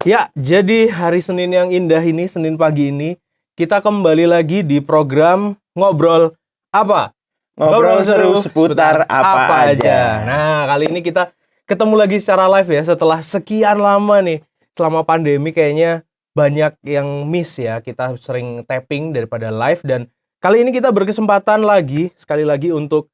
Ya, jadi hari Senin yang indah ini, Senin pagi ini, kita kembali lagi di program Ngobrol Apa? Ngobrol seru seputar apa aja. Nah, kali ini kita ketemu lagi secara live ya, setelah sekian lama nih. Selama pandemi kayaknya banyak yang miss ya, kita sering tapping daripada live. Dan kali ini kita berkesempatan lagi, sekali lagi untuk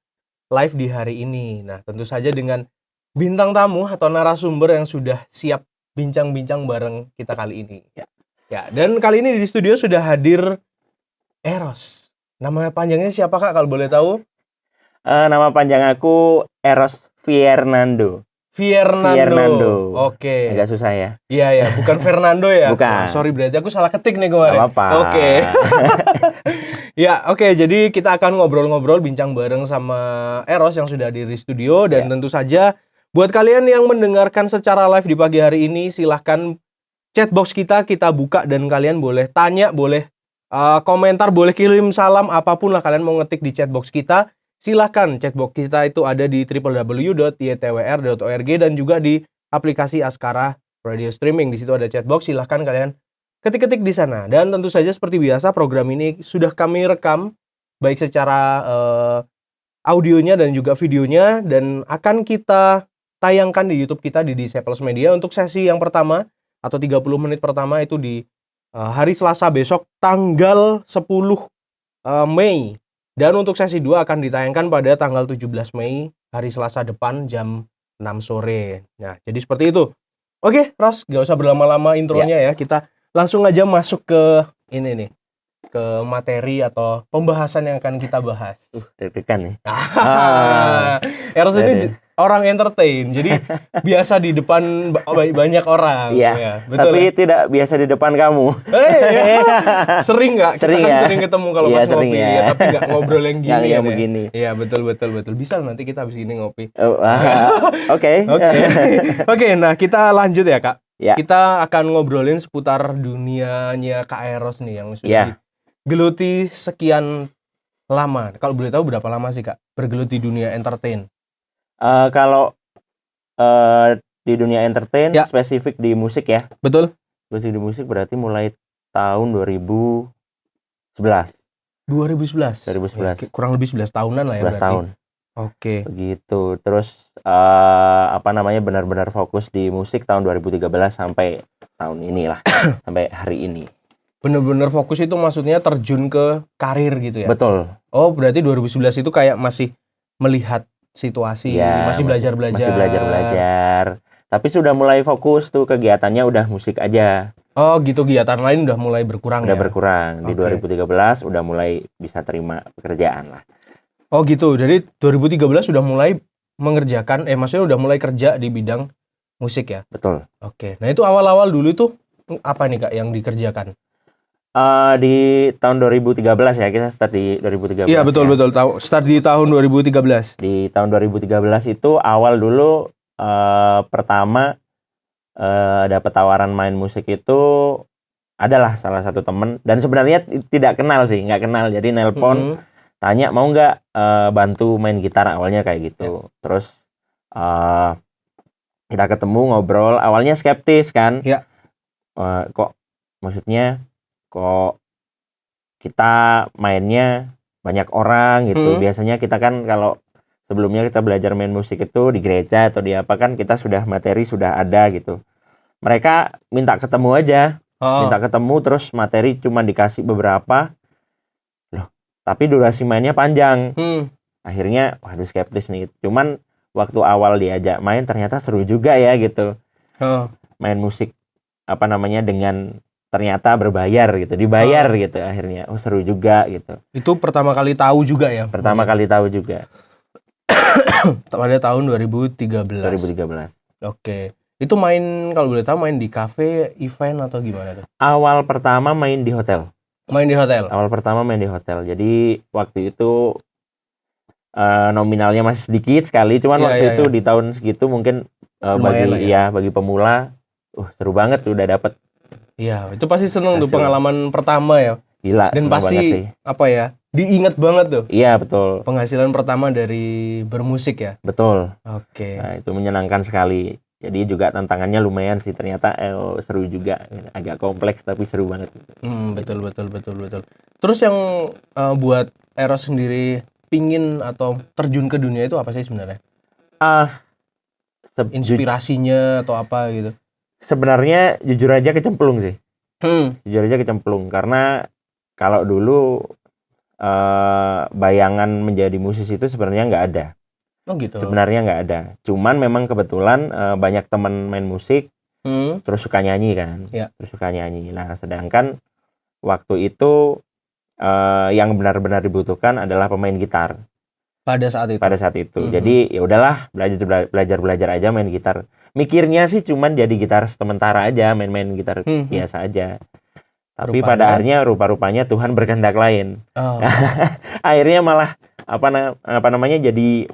live di hari ini. Nah, tentu saja dengan bintang tamu atau narasumber yang sudah siap bincang-bincang bareng kita kali ini. Ya, dan kali ini di studio sudah hadir Eros. Nama panjangnya siapa Kak kalau boleh tahu? Nama panjang aku Eros Fernando. Fernando. Oke. Agak susah ya. Iya ya, bukan Fernando ya. Bukan. Sorry, berarti aku salah ketik nih kemarin. Gak apa-apa. Oke. Ya, oke. Jadi kita akan ngobrol-ngobrol bincang bareng sama Eros yang sudah hadir di studio dan tentu saja buat kalian yang mendengarkan secara live di pagi hari ini, silahkan chatbox kita buka dan kalian boleh tanya, boleh komentar, boleh kirim salam, apapun lah kalian mau ngetik di chatbox kita. Silahkan, chatbox kita itu ada di www.ytwr.org dan juga di aplikasi Askara Radio Streaming. Di situ ada chatbox, silahkan kalian ketik-ketik di sana. Dan tentu saja seperti biasa program ini sudah kami rekam baik secara audionya dan juga videonya dan akan kita tayangkan di YouTube kita di Disciples Media untuk sesi yang pertama atau 30 menit pertama itu di hari Selasa besok tanggal 10 Mei. Dan untuk sesi 2 akan ditayangkan pada tanggal 17 Mei hari Selasa depan jam 6 sore. Nah, jadi seperti itu. Oke, Ros, gak usah berlama-lama intronya ya. Kita langsung aja masuk ke ini nih, ke materi atau pembahasan yang akan kita bahas. Deg-degan nih. Eros ini orang entertain, jadi biasa di depan banyak orang. Iya, ya, betul. Tapi tidak biasa di depan kamu. Sering nggak? Kita sering kan ya? sering ketemu kalau pas ngopi, ya. Tapi nggak ngobrol yang gini. yang begini. Iya, betul. Bisa nanti kita habis ini ngopi. Oke. Nah kita lanjut ya Kak. Ya. Kita akan ngobrolin seputar dunianya Kak Eros nih yang sudah digeluti sekian lama. Kalau boleh tahu berapa lama sih Kak bergeluti dunia entertain? Kalau di dunia entertain spesifik di musik ya. Betul. Spesifik di musik berarti mulai tahun 2011. 2011. Kurang lebih 11 tahunan lah ya 11 tahun. Oke. Begitu. Terus benar-benar fokus di musik tahun 2013 sampai tahun inilah. Sampai hari ini. Benar-benar fokus itu maksudnya terjun ke karir gitu ya? Betul. Oh, berarti 2011 itu kayak masih melihat situasi, masih belajar. Tapi sudah mulai fokus tuh kegiatannya udah musik aja. Oh gitu, kegiatan lain udah mulai berkurang berkurang. Di 2013 udah mulai bisa terima pekerjaan lah. Oh gitu, jadi 2013 sudah mulai mengerjakan, maksudnya udah mulai kerja di bidang musik ya? Betul. Oke, nah itu awal-awal dulu tuh apa nih Kak yang dikerjakan? Di tahun 2013 ya, kita start di 2013. Iya betul. Start di tahun 2013. Di tahun 2013 itu awal dulu pertama dapat tawaran main musik itu adalah salah satu temen dan sebenarnya nggak kenal. Jadi nelpon tanya mau nggak bantu main gitar, awalnya kayak gitu. Terus kita ketemu ngobrol, awalnya skeptis kan. Kok kita mainnya banyak orang gitu. Biasanya kita kan kalau sebelumnya kita belajar main musik itu di gereja atau di apa kan kita sudah materi sudah ada gitu. Mereka minta ketemu aja. Minta ketemu terus materi cuma dikasih beberapa. Loh, tapi durasi mainnya panjang. Akhirnya waduh skeptis nih. Cuman waktu awal diajak main ternyata seru juga ya gitu. Main musik dengan ternyata berbayar gitu, dibayar gitu akhirnya. Oh seru juga gitu. Itu pertama kali tahu juga ya? Pertama kali tahu juga. Pada tahun 2013. Oke. Itu main, kalau boleh tahu main di kafe, event atau gimana tuh? Awal pertama main di hotel. Jadi waktu itu nominalnya masih sedikit sekali, cuman waktu itu di tahun segitu mungkin bagi pemula seru banget tuh udah dapet. Iya, itu pasti seneng tuh pengalaman pertama ya. Gila, dan pasti diingat banget tuh. Iya, betul. Penghasilan pertama dari bermusik ya. Betul. Oke. Nah, itu menyenangkan sekali. Jadi juga tantangannya lumayan sih ternyata, seru juga, agak kompleks tapi seru banget. Betul. Terus yang buat Eros sendiri pingin atau terjun ke dunia itu apa sih sebenarnya? Inspirasinya atau apa gitu? Sebenarnya jujur aja kecemplung sih. Jujur aja kecemplung karena kalau dulu bayangan menjadi musisi itu sebenarnya nggak ada. Oh gitu. Sebenarnya nggak ada. Cuman memang kebetulan banyak teman main musik, terus suka nyanyi kan. Ya. Terus suka nyanyi. Nah, sedangkan waktu itu yang benar-benar dibutuhkan adalah pemain gitar. Pada saat itu. Jadi ya udahlah, belajar aja main gitar. Mikirnya sih cuman jadi gitar sementara aja, main-main gitar biasa aja. Tapi pada akhirnya rupa-rupanya Tuhan berkehendak lain. Akhirnya malah apa namanya jadi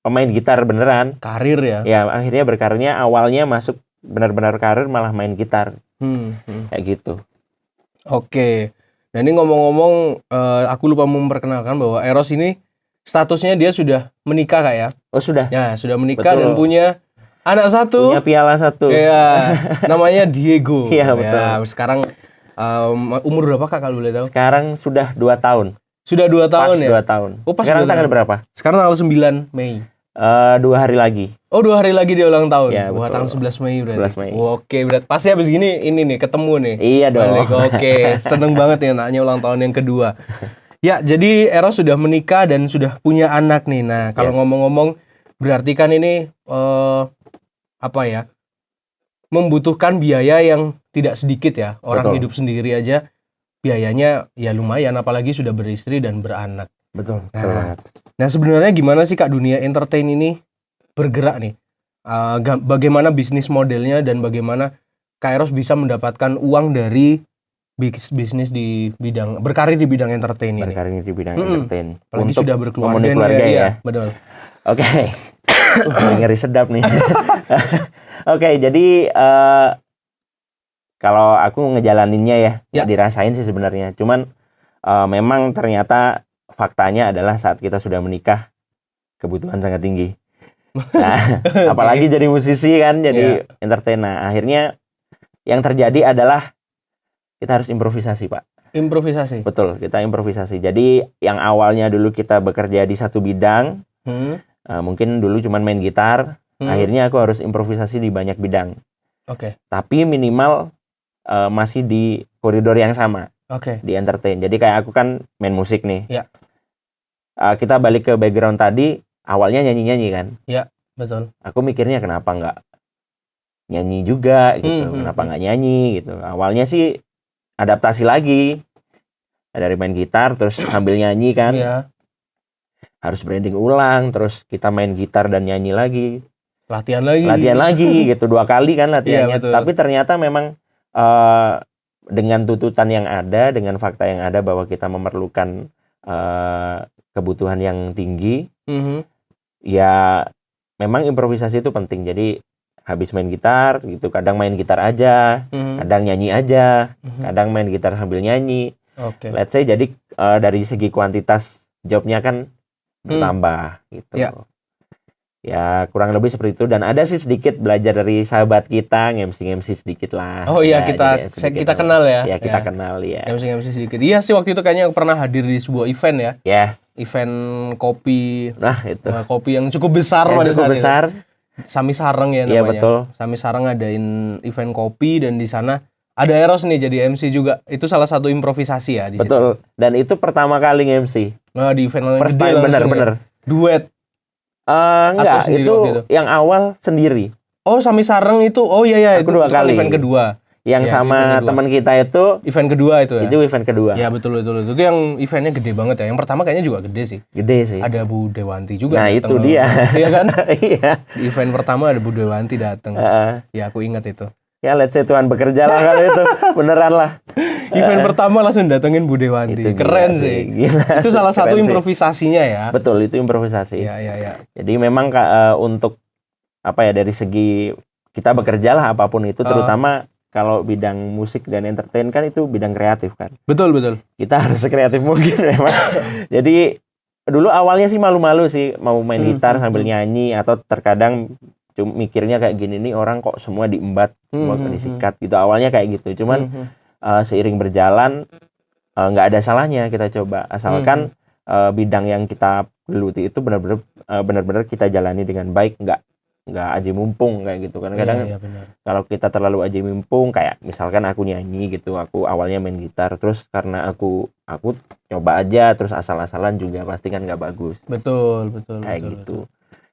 pemain gitar beneran. Karir ya? Ya, akhirnya berkarirnya awalnya masuk benar-benar karir malah main gitar. Kayak gitu. Oke. Nah ini ngomong-ngomong, aku lupa memperkenalkan bahwa Eros ini statusnya dia sudah menikah Kak ya? Oh sudah? Ya sudah menikah. Betul. Dan punya anak satu. Punya piala satu. Iya. Namanya Diego. Iya betul. Ya, sekarang umur berapa Kak kalau boleh tahu? Sekarang sudah 2 tahun. Sudah 2 tahun pas ya? 2 tahun. Oh, pas sekarang tanggal berapa? Sekarang tanggal 9 Mei. 2 hari lagi. Oh 2 hari lagi dia ulang tahun. Ya, Wah, tanggal 11 Mei berarti. 11 Mei. Oke, berarti pasti habis gini ini nih ketemu nih. Iya dong. Balik. Oke, seneng banget nih anaknya ulang tahun yang kedua. Ya, jadi Eros sudah menikah dan sudah punya anak nih. Nah, kalau ngomong-ngomong berarti kan ini membutuhkan biaya yang tidak sedikit ya. Orang Betul. hidup sendiri aja biayanya ya lumayan, apalagi sudah beristri dan beranak. Betul. Nah, sebenarnya gimana sih Kak dunia entertain ini bergerak nih? Bagaimana bisnis modelnya dan bagaimana Kak Eros bisa mendapatkan uang dari bisnis di bidang berkarir di bidang entertain ini? Berkarir di bidang entertain. Apalagi untuk sudah berkeluarga memenuhi keluarga ya. Betul. Oke. Ngeri sedap nih. Oke, jadi kalau aku ngejalaninnya ya, dirasain sih sebenarnya. Cuman memang ternyata faktanya adalah saat kita sudah menikah, kebutuhan sangat tinggi. Nah, apalagi jadi musisi kan, jadi entertainer. Akhirnya yang terjadi adalah kita harus improvisasi, Pak. Improvisasi? Betul, kita improvisasi. Jadi yang awalnya dulu kita bekerja di satu bidang, mungkin dulu cuma main gitar, akhirnya aku harus improvisasi di banyak bidang. Oke. Tapi minimal masih di koridor yang sama. Oke. Di entertain. Jadi kayak aku kan main musik nih. Ya. Kita balik ke background tadi, awalnya nyanyi-nyanyi kan. Ya, betul. Aku mikirnya kenapa nggak nyanyi juga gitu. Kenapa nggak nyanyi gitu. Awalnya sih adaptasi lagi. Dari main gitar terus sambil nyanyi kan. Iya. Harus branding ulang, terus kita main gitar dan nyanyi lagi. Latihan lagi gitu 2 kali kan latihannya. Iya, tapi ternyata memang dengan tuntutan yang ada, dengan fakta yang ada bahwa kita memerlukan kebutuhan yang tinggi, ya memang improvisasi itu penting. Jadi habis main gitar gitu, kadang main gitar aja, kadang nyanyi aja, kadang main gitar sambil nyanyi. Let's say jadi dari segi kuantitas jobnya kan bertambah gitu. Ya kurang lebih seperti itu. Dan ada sih sedikit belajar dari sahabat kita, MC sedikit lah. Oh iya, kita kenal ya. Ya kita kenal ya. MC sedikit. Iya sih, waktu itu kayaknya pernah hadir di sebuah event ya. Event kopi. Nah itu. Kopi yang cukup besar pada saat itu. Sami Sareng ya namanya. Iya betul. Sami Sareng ngadain event kopi dan di sana ada Eros nih jadi MC juga. Itu salah satu improvisasi ya di betul. Situ. Dan itu pertama kali MC. Nah, di event first time bener-bener. Duet. Enggak, itu yang awal sendiri. Oh, Sami Sareng itu. Oh iya aku itu 2 kali. Event kedua. Yang sama teman kita itu event kedua itu ya. Itu event kedua. Ya betul. Itu yang eventnya gede banget ya. Yang pertama kayaknya juga gede sih. Gede sih. Ada Bu Dewanti juga. Nah, itu dia. Iya kan? Iya. Di event pertama ada Bu Dewanti datang. Ya aku ingat itu. Ya let's say Tuhan bekerja lah kalau itu. Beneran lah. Event pertama langsung datengin Bu Dewanti. Keren sih. Gila. Itu salah satu improvisasinya ya. Betul, itu improvisasi. Iya. Jadi memang untuk dari segi kita bekerja lah apapun itu, terutama kalau bidang musik dan entertain kan itu bidang kreatif kan. Betul. Kita harus sekreatif mungkin memang. Jadi dulu awalnya sih malu-malu sih mau main gitar sambil nyanyi, atau terkadang mikirnya kayak gini nih, orang kok semua diembat, semua disikat gitu. Awalnya kayak gitu. Cuman seiring berjalan nggak ada salahnya kita coba, asalkan bidang yang kita geluti itu benar-benar kita jalani dengan baik, nggak aji mumpung kayak gitu kan. Kadang kalau kita terlalu aji mumpung, kayak misalkan aku nyanyi gitu, aku awalnya main gitar, terus karena aku coba aja terus asal-asalan juga pasti kan nggak bagus. Betul Kayak gitu.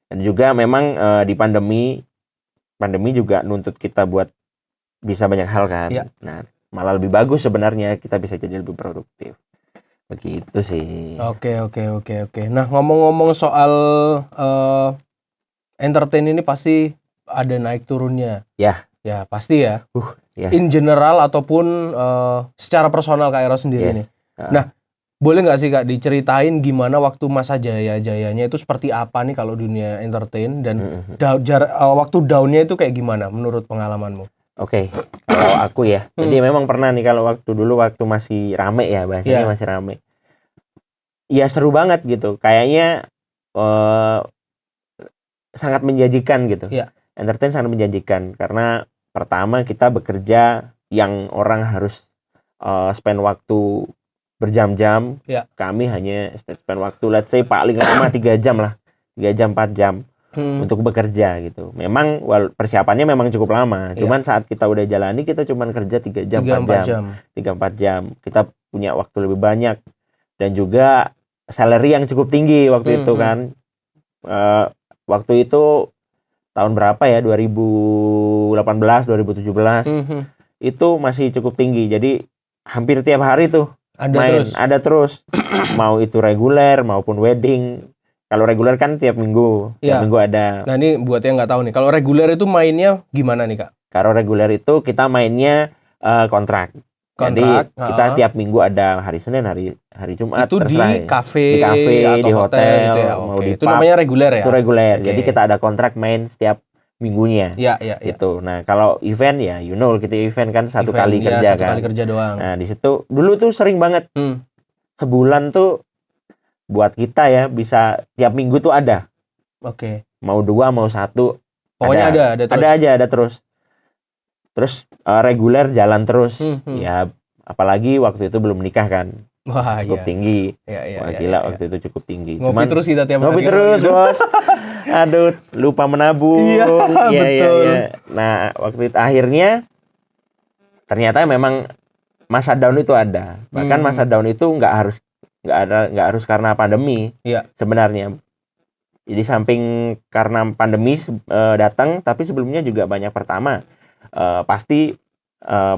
Dan juga memang di pandemi juga nuntut kita buat bisa banyak hal kan. Nah, malah lebih bagus sebenarnya, kita bisa jadi lebih produktif. Begitu sih. Oke. Nah, ngomong-ngomong soal entertain ini pasti ada naik turunnya. Ya pasti ya. Ya. In general ataupun secara personal Kak Eros sendiri nih. Nah, boleh nggak sih Kak diceritain gimana waktu masa jaya-jayanya itu seperti apa nih kalau dunia entertain, dan waktu down-nya itu kayak gimana menurut pengalamanmu? Oke, kalau aku ya, jadi memang pernah nih kalau waktu masih rame ya, bahasanya masih rame. Ya seru banget gitu, kayaknya sangat menjanjikan gitu. Entertain sangat menjanjikan karena pertama kita bekerja yang orang harus spend waktu berjam-jam. Kami hanya spend waktu let's say paling lama 3 jam lah, 3 jam 4 jam untuk bekerja gitu. Memang persiapannya memang cukup lama, cuman saat kita udah jalani kita cuman kerja 3 jam 4 jam 3-4 jam, kita punya waktu lebih banyak dan juga salary yang cukup tinggi waktu itu kan. Waktu itu tahun berapa ya, 2018 2017 itu masih cukup tinggi, jadi hampir tiap hari tuh ada terus mau itu reguler maupun wedding. Kalau reguler kan tiap minggu ada. Nah, ini buat yang nggak tahu nih, kalau reguler itu mainnya gimana nih Kak? Kalau reguler itu kita mainnya kontrak. Jadi kita tiap minggu ada hari Senin, hari Jumat, itu di kafe, di hotel gitu ya. mau di itu namanya reguler ya. Itu reguler. Jadi kita ada kontrak main setiap minggunya. Gitu. Nah, kalau event ya kita event kan satu kali kerja kan. Satu kali kerja doang. Nah, di situ dulu tuh sering banget. Sebulan tuh buat kita ya bisa tiap minggu tuh ada. Mau 2 mau 1. Pokoknya ada terus. Ada terus. Terus reguler jalan terus. Ya apalagi waktu itu belum nikah kan. Wah, cukup tinggi. Wah, gila waktu itu cukup tinggi. Ngopi terus kita tiap hari. Ngopi terus, Bos. Aduh, lupa menabung. Iya. Nah, waktu itu akhirnya ternyata memang masa down itu ada. Bahkan masa down itu nggak harus karena pandemi. Sebenarnya. Jadi samping karena pandemi datang, tapi sebelumnya juga banyak. Pertama, pasti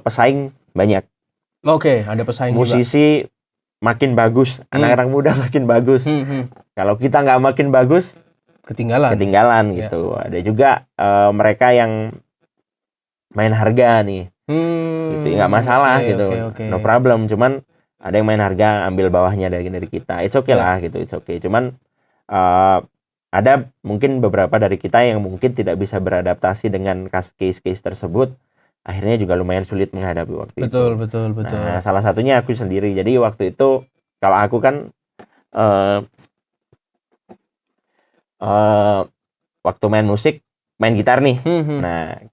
pesaing banyak. Ada pesaing musisi juga makin bagus, anak-anak muda makin bagus. Kalau kita nggak makin bagus, ketinggalan gitu. Ada juga mereka yang main harga nih, gitu nggak masalah gitu, no problem. Cuman ada yang main harga ambil bawahnya dari kita, it's okay lah gitu, it's okay. Cuman ada mungkin beberapa dari kita yang mungkin tidak bisa beradaptasi dengan case-case tersebut. Akhirnya juga lumayan sulit menghadapi waktu itu. Betul. Nah, salah satunya aku sendiri. Jadi waktu itu kalau aku kan waktu main musik, main gitar nih. Nah,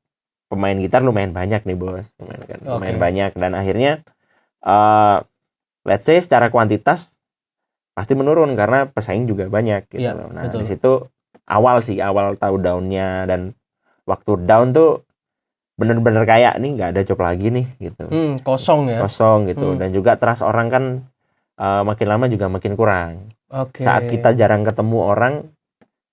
pemain gitar lumayan banyak nih, Bos. Lumayan banyak, dan akhirnya let's say secara kuantitas pasti menurun karena pesaing juga banyak gitu. Nah, di situ awal tahu down-nya, dan waktu down tuh bener-bener kayak nih nggak ada job lagi nih gitu. Kosong gitu. Dan juga trust orang kan makin lama juga makin kurang. Saat kita jarang ketemu orang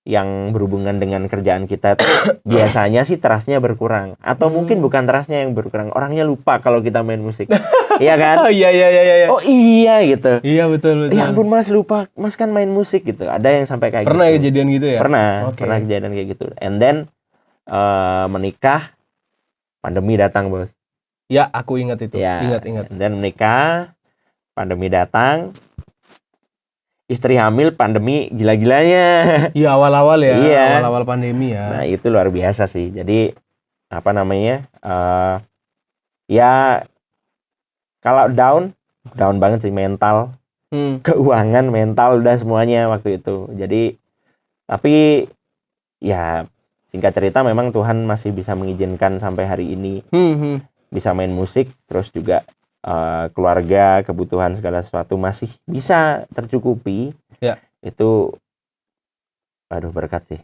yang berhubungan dengan kerjaan kita, biasanya sih trustnya berkurang. Atau mungkin bukan trustnya yang berkurang, orangnya lupa kalau kita main musik. Iya kan? Iya. Oh iya gitu. Iya betul. Ya ampun Mas, lupa Mas kan main musik gitu. Ada yang sampai kayak pernah gitu. Kejadian gitu ya? Pernah kejadian kayak gitu. And then menikah, pandemi datang, Bos. Ya, aku ingat itu. Ingat. Dan menikah, pandemi datang. Istri hamil, pandemi gila-gilanya. Iya, awal-awal ya. Iya. Awal-awal pandemi ya. Nah, itu luar biasa sih. Jadi apa namanya? Ya kalau down banget sih, mental, keuangan, mental udah semuanya waktu itu. Jadi tapi ya singkat cerita memang Tuhan masih bisa mengizinkan sampai hari ini bisa main musik, terus juga keluarga, kebutuhan segala sesuatu masih bisa tercukupi. Ya. Itu aduh berkat sih.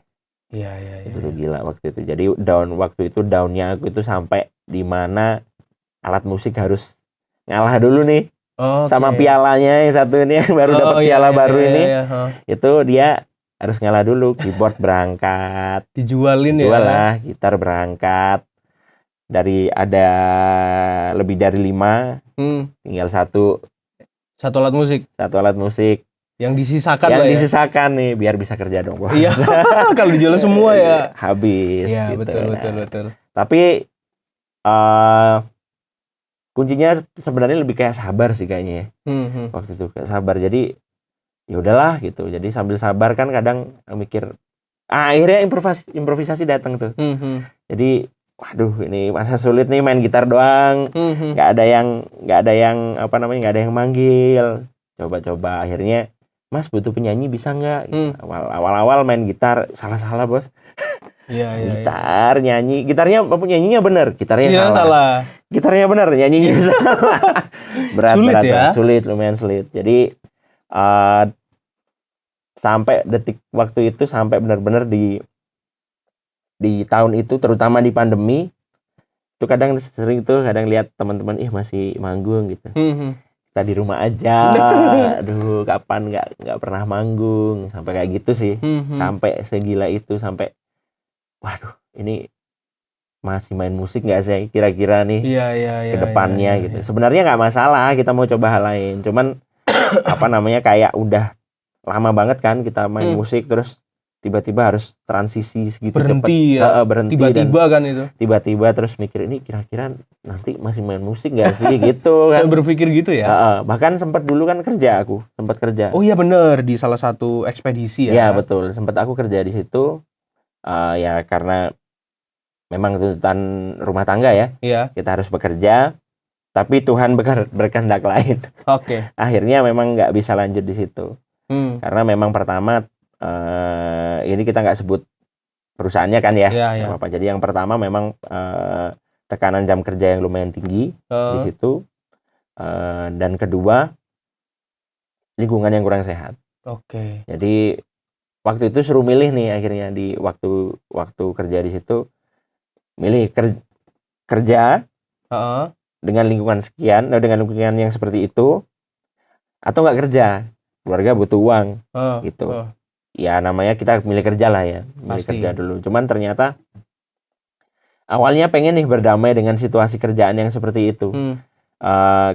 Iya. Itu tuh gila waktu itu. Jadi waktu itu downnya aku itu sampai di mana alat musik harus ngalah dulu nih sama pialanya yang satu ini yang baru dapat piala baru ini. Itu dia harus ngalah dulu, keyboard berangkat, dijual lah, gitar berangkat. Dari ada lebih dari 5, tinggal satu alat musik yang disisakan nih biar bisa kerja dong. Iya. Kalau dijual semua ya habis. Iya, gitu. betul. Tapi kuncinya sebenarnya lebih kayak sabar sih kayaknya ya. Waktu itu kayak sabar. Jadi ya udahlah gitu. Jadi sambil sabar kan kadang mikir akhirnya improvisasi datang tuh. Jadi waduh ini masa sulit nih main gitar doang. Nggak ada yang nggak ada yang manggil. Coba akhirnya Mas butuh penyanyi bisa nggak? Awal-awal main gitar salah bos. Iya. Gitar nyanyi, nyanyinya bener, gitarnya salah. Gitarnya bener, nyanyinya salah. berat ya? Lumayan sulit. Jadi sampai detik waktu itu sampai benar-benar di tahun itu, terutama di pandemi, itu kadang lihat teman-teman masih manggung gitu. Kita di rumah aja, aduh kapan nggak pernah manggung, sampai kayak gitu sih. Sampai segila itu, sampai waduh ini masih main musik nggak sih kira-kira nih ke depannya gitu. Sebenarnya nggak masalah kita mau coba hal lain, cuman kayak udah lama banget kan kita main musik, terus tiba-tiba harus transisi segitu cepat, berhenti tiba-tiba kan itu. Tiba-tiba terus mikir ini kira-kira nanti masih main musik nggak sih gitu kan. Saya berpikir gitu ya. Bahkan sempat dulu kan sempat kerja. Oh iya bener, di salah satu ekspedisi ya. Iya betul, sempat aku kerja di situ. Ya karena memang tuntutan rumah tangga ya. Iya. Kita harus bekerja, tapi Tuhan berkehendak lain. Akhirnya memang nggak bisa lanjut di situ. Karena memang pertama ini kita nggak sebut perusahaannya kan ya. Apa. Jadi yang pertama memang tekanan jam kerja yang lumayan tinggi di situ, dan kedua lingkungan yang kurang sehat. Jadi waktu itu suruh milih nih akhirnya di waktu kerja di situ, milih kerja dengan lingkungan sekian, dengan lingkungan yang seperti itu, atau nggak kerja, keluarga butuh uang gitu. Ya namanya kita milih kerja lah ya, kerja dulu. Cuman ternyata awalnya pengen nih berdamai dengan situasi kerjaan yang seperti itu.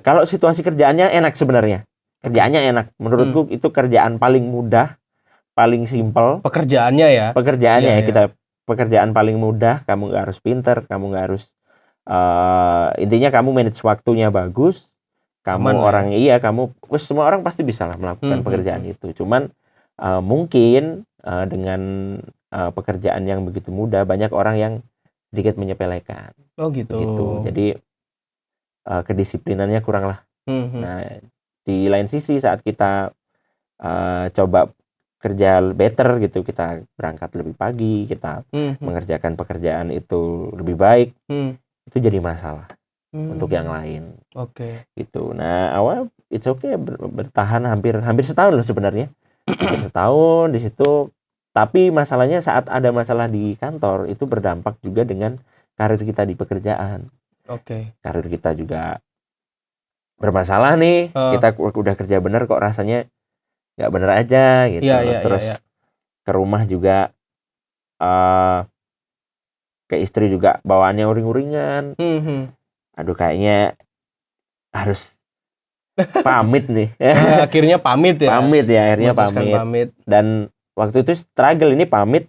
Kalau situasi kerjaannya enak sebenarnya, kerjaannya enak. Menurutku itu kerjaan paling mudah, paling simpel. Pekerjaannya ya. Pekerjaan paling mudah. Kamu nggak harus pinter, kamu nggak harus intinya kamu manage waktunya bagus. Kamu semua orang pasti bisa lah melakukan pekerjaan itu. Cuman mungkin dengan pekerjaan yang begitu mudah, banyak orang yang sedikit menyepelekan. Gitu. Jadi kedisiplinannya kurang lah. Nah, di lain sisi saat kita coba kerja better gitu, kita berangkat lebih pagi, kita mengerjakan pekerjaan itu lebih baik, itu jadi masalah untuk yang lain. Gitu. Nah, awal it's okay bertahan hampir setahun loh sebenarnya. Setahun di situ, tapi masalahnya saat ada masalah di kantor itu berdampak juga dengan karir kita di pekerjaan. Karir kita juga bermasalah nih. Kita udah kerja bener kok rasanya nggak bener aja gitu. Terus ke rumah juga ke istri juga bawaannya uring-uringan. Aduh kayaknya harus pamit nih. Akhirnya pamit ya. Akhirnya pamit. Dan waktu itu struggle ini pamit.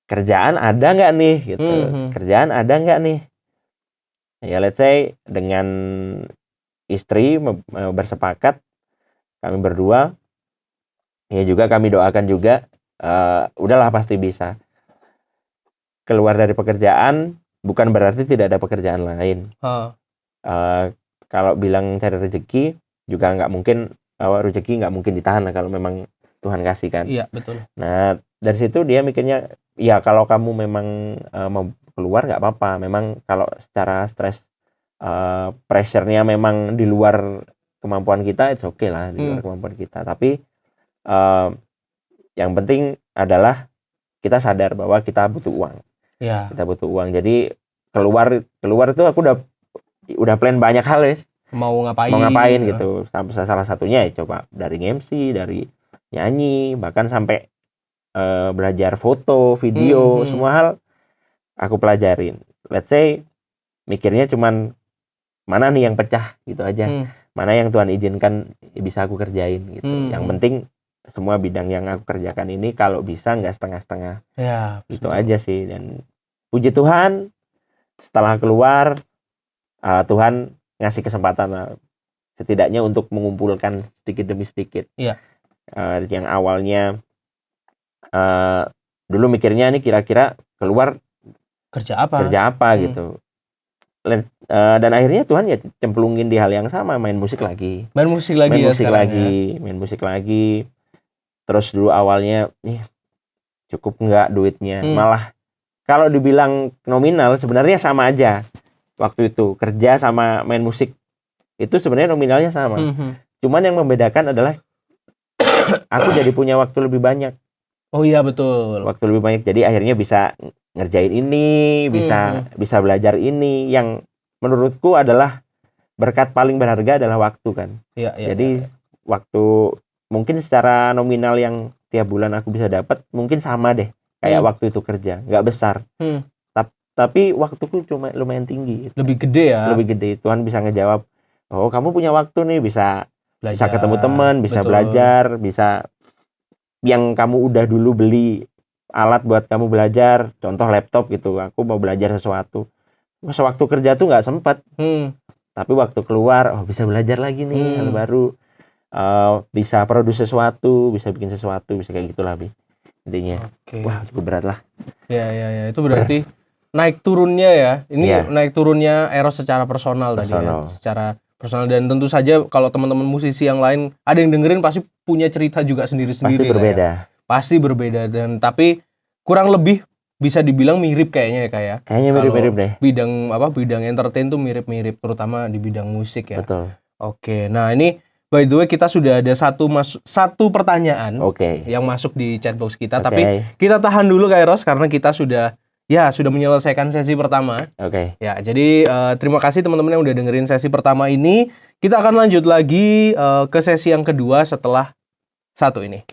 Kerjaan ada nggak nih gitu. Kerjaan ada nggak nih. Ya let's say dengan istri bersepakat, kami berdua, ya juga kami doakan juga, udahlah pasti bisa keluar dari pekerjaan. Bukan berarti tidak ada pekerjaan lain. Kalau bilang cari rezeki juga nggak mungkin, rezeki nggak mungkin ditahan kalau memang Tuhan kasih kan. Iya betul. Nah dari situ dia mikirnya, ya kalau kamu memang mau keluar nggak apa-apa. Memang kalau secara stres pressure-nya memang di luar kemampuan kita, it's okay lah, di luar kemampuan kita. Tapi yang penting adalah kita sadar bahwa kita butuh uang. Ya. Kita butuh uang. Jadi keluar itu aku udah plan banyak hal ya. Mau ngapain gitu. Salah satunya ya coba dari MC, dari nyanyi, bahkan sampai belajar foto, video, semua hal aku pelajarin. Let's say mikirnya cuman mana nih yang pecah gitu aja. Mana yang Tuhan izinkan bisa aku kerjain gitu. Yang penting semua bidang yang aku kerjakan ini kalau bisa nggak setengah-setengah. Ya, itu aja sih. Dan puji Tuhan setelah keluar Tuhan ngasih kesempatan setidaknya untuk mengumpulkan sedikit demi sedikit. Iya. Yang awalnya dulu mikirnya nih kira-kira keluar kerja apa gitu. Dan akhirnya Tuhan ya cemplungin di hal yang sama, main musik lagi. Main musik lagi. Terus dulu awalnya cukup nggak duitnya. Malah kalau dibilang nominal sebenarnya sama aja. Waktu itu kerja sama main musik itu sebenarnya nominalnya sama. Cuman yang membedakan adalah aku jadi punya waktu lebih banyak. Oh iya betul. Waktu lebih banyak, jadi akhirnya bisa ngerjain ini, bisa belajar ini. Yang menurutku adalah berkat paling berharga adalah waktu kan. Jadi waktu mungkin secara nominal yang tiap bulan aku bisa dapat mungkin sama deh kayak waktu itu kerja, nggak besar. Tapi waktuku cuma lumayan tinggi. Lebih gede ya. Lebih gede. Tuhan bisa ngejawab, oh kamu punya waktu nih, bisa ketemu teman, bisa belajar, bisa yang kamu udah dulu beli alat buat kamu belajar, contoh laptop gitu. Aku mau belajar sesuatu. Sewaktu kerja tuh nggak sempat. Tapi waktu keluar, bisa belajar lagi nih hal baru. Bisa produksi sesuatu, bisa bikin sesuatu, bisa kayak gitulah intinya. Wah cukup berat lah. Ya itu berarti naik turunnya ya. Ini naik turunnya Eros secara personal tadi ya. Secara personal, dan tentu saja kalau teman-teman musisi yang lain ada yang dengerin pasti punya cerita juga sendiri-sendiri. Pasti berbeda. Ya. Pasti berbeda, dan tapi kurang lebih bisa dibilang mirip kayaknya ya kayak. Kayaknya mirip-mirip deh. Bidang entertain tuh mirip-mirip, terutama di bidang musik ya. Betul. Oke, nah ini by the way kita sudah ada satu pertanyaan yang masuk di chatbox kita, tapi kita tahan dulu Kak Eros karena kita sudah menyelesaikan sesi pertama. Ya, jadi terima kasih teman-teman yang udah dengerin sesi pertama ini. Kita akan lanjut lagi ke sesi yang kedua setelah satu ini.